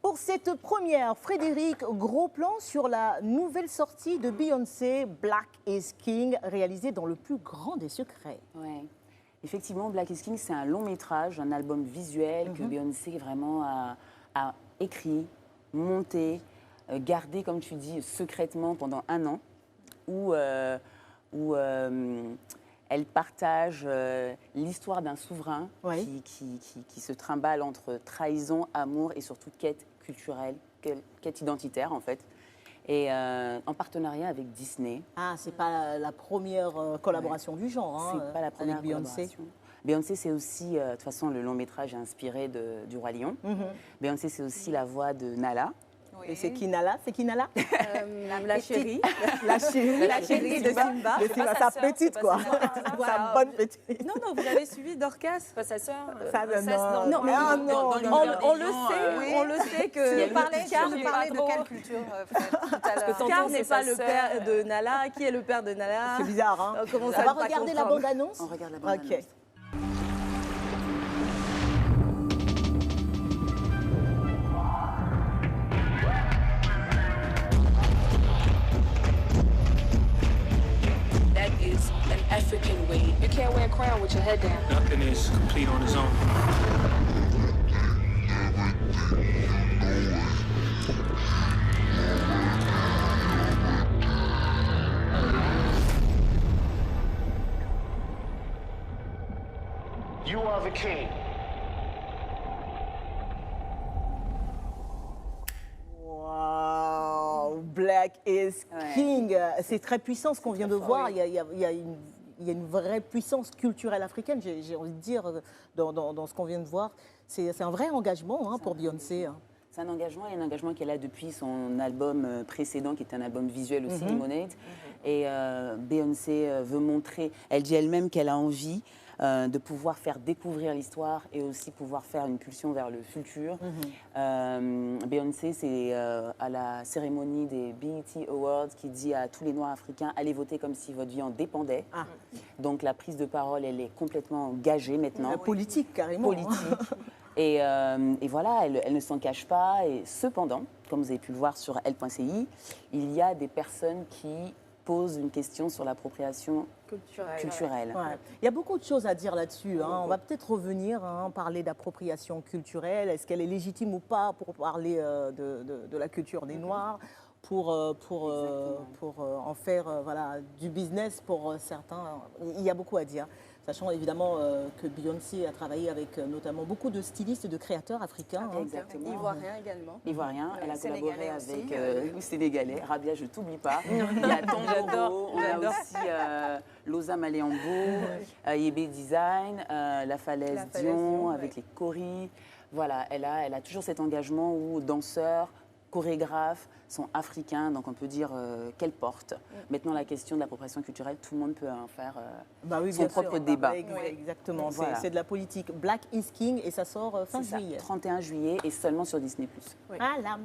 Pour cette première, Frédéric, gros plan sur la nouvelle sortie de Beyoncé, Black is King, réalisée dans le plus grand des secrets. Ouais. Effectivement, Black is King, c'est un long métrage, un album visuel que Beyoncé vraiment a écrit, monté, gardé, comme tu dis, secrètement pendant 1 an, où elle partage l'histoire d'un souverain qui se trimballe entre trahison, amour et surtout quête culturelle, quête identitaire en fait. Et en partenariat avec Disney. Ah, c'est pas la première collaboration du genre, hein, c'est pas la première avec Beyoncé. collaboration. Beyoncé, c'est aussi, de toute façon, le long métrage est inspiré du Roi Lion. Beyoncé, c'est aussi la voix de Nala. Oui. Et c'est qui Nala? C'est qui Nala? La chérie. La chérie de Simba. De Simba, sa petite quoi. Sa bonne petite. Non, vous avez suivi Dorcas. Pas sa sœur. Non, mais On le sait, oui. on le sait que Vous parlez de quelle culture, Fred, tout à l'heure? Car n'est pas le père de Nala. Qui est le père de Nala? c'est bizarre, hein? Comment On ça va ne pas regarder la comprendre? bande-annonce? On regarde la bande-annonce. Ok. That is an African way. You can't wear a crown with your head down. Nothing is complete on its own. You are the king. Wow, Black is King. C'est très puissant ce qu'on vient de voir. Il y a une vraie puissance culturelle africaine, j'ai envie de dire, dans ce qu'on vient de voir. C'est un vrai engagement pour Beyoncé. C'est un engagement et un engagement qu'elle a depuis son album précédent, qui était un album visuel aussi, Lemonade. Et Beyoncé veut montrer, elle dit elle-même qu'elle a envie de pouvoir faire découvrir l'histoire et aussi pouvoir faire une pulsion vers le futur. Beyoncé, c'est à la cérémonie des BET Awards qui dit à tous les Noirs africains, allez voter comme si votre vie en dépendait. Donc la prise de parole, elle est complètement engagée maintenant. Politique, carrément. Politique. Et voilà, elle ne s'en cache pas. Et cependant, comme vous avez pu le voir sur elle.ci, il y a des personnes qui posent une question sur l'appropriation culturelle. Ouais. Il y a beaucoup de choses à dire là-dessus. On va peut-être revenir, parler d'appropriation culturelle. Est-ce qu'elle est légitime ou pas pour parler de la culture des Noirs, pour en faire du business pour certains. Il y a beaucoup à dire. Sachant évidemment que Beyoncé a travaillé avec notamment beaucoup de stylistes et de créateurs africains. Exactement. Ivoirien également. Ivoirien, elle a collaboré Sénégalais avec le Sénégalais. Rabia, je t'oublie pas. Il y a Tongoro, on a aussi Loza Maléambo, Yébé Design, La Falaise Dion, avec les Coris. Voilà, elle a toujours cet engagement où danseurs, chorégraphes sont africains, donc on peut dire qu'elle porte. Maintenant, la question de l'appropriation culturelle, tout le monde peut en faire son propre débat. Exactement, Voilà. c'est de la politique. Black is King et ça sort fin juillet. 31 juillet et seulement sur Disney+. Ah là.